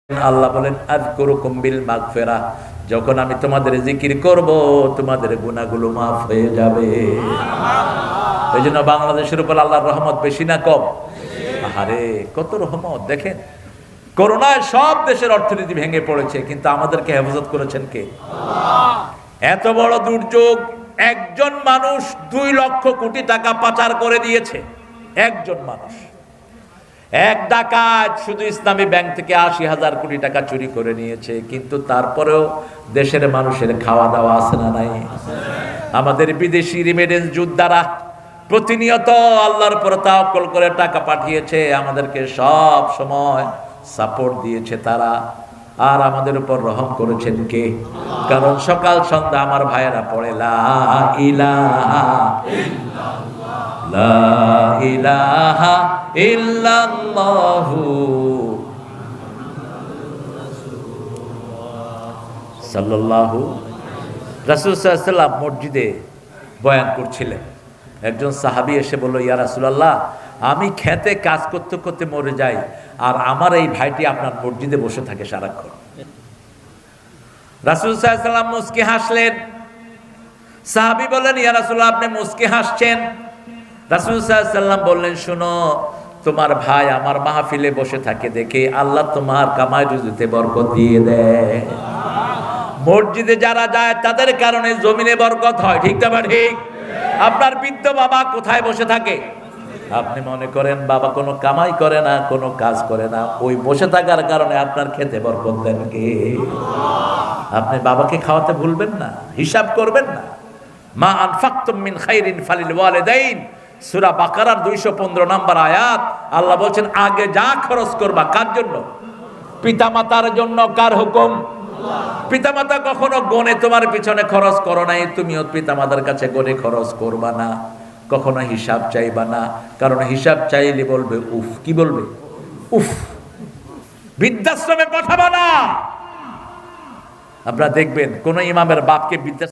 আল্লাহ বলেন আযকুরুকুম বিল মাগফিরাহ, যখন আমি তোমাদের জিকির করব তোমাদের গুনাহগুলো মাফ হয়ে যাবে। এইজন্য বাংলাদেশের উপর আল্লাহর রহমত বেশি না কম? আরে কত রহমত দেখেন। করোনায় সব দেশের অর্থনীতি ভেঙে পড়েছে, কিন্তু আমাদেরকে হেফাজত করেছেন কে? আল্লাহ। এত বড় দুর্যোগ, একজন মানুষ 2 লক্ষ কোটি টাকা পাচার করে দিয়েছে। একজন মানুষ, এক ডাকাত শুধু ইসলামী ব্যাংক থেকে 80,000 কোটি টাকা চুরি করে নিয়েছে, কিন্তু তারপরেও দেশের মানুষের খাওয়া দাওয়া আছে না নাই? আমাদের বিদেশি রিমিটেন্স যোদ্ধারা প্রতিনিয়ত আল্লাহর উপর তাওয়াক্কুল করে টাকা পাঠিয়েছে, আমাদেরকে সব সময় সাপোর্ট দিয়েছে তারা। আর আমাদের উপর রহম করেছেন কে? কারণ সকাল সন্ধ্যা আমার ভাইয়েরা পড়ে লা ইলাহা লা ইলাহা ইল্লাল্লাহু সাল্লাল্লাহু। রাসূল সাল্লাল্লাহু আলাইহি ওয়াসাল্লাম মসজিদে বয়ান করছিলেন। একজন সাহাবী এসে বলল, ইয়া রাসূলুল্লাহ, আমি খেতে কাজ করতে করতে মরে যাই, আর আমার এই ভাইটি আপনার মসজিদে বসে থাকে সারাক্ষণ। রাসূল সাল্লাল্লাহু আলাইহি ওয়াসাল্লাম মুস্কি হাসলেন। সাহাবী বললেন, ইয়া রাসূলুল্লাহ, আপনি মুস্কি হাসছেন। রাসূল সাল্লাল্লাহু আলাইহি ওয়াসাল্লাম বললেন, শোনো, তোমার ভাই আমার মাহফিলে বসে থাকে দেখে আল্লাহ তোমার কামাই রুজিতে বরকত দিয়ে দেয়। মসজিদে যারা যায় তাদের কারণে জমিনে বরকত হয়, ঠিক না ঠিক? আপনার বৃদ্ধ বাবা কোথায় বসে থাকে? আপনি মনে করেন বাবা কোনো কামাই করে না, কোনো কাজ করে না, ওই বসে থাকার কারণে আপনার খেতে বরকত দেন কে? আপনি বাবাকে খাওয়াতে ভুলবেন না, হিসাব করবেন না। মা আনফাকতুম মিন খাইরিন ফালিল ওয়ালিদাইন, সূরা বাকারার 215 নম্বর আয়াত। আল্লাহ বলছেন, আগে যা খরচ করবা কার জন্য? পিতামাতার জন্য। কার হুকুম? পিতামাতা কখনো গনে তোমার পিছনে খরচ করো নাই, তুমিও পিতামাতার কাছে গনে খরচ করবা না, কখনো হিসাব চাইবা না। কারণ হিসাব চাইলে বলবে উফ। কি বলবে? উফ। বৃদ্ধাশ্রমে পাঠাবা না। আপনারা দেখবেন কোন ইমামের বাপকে বৃদ্ধাশ্রমে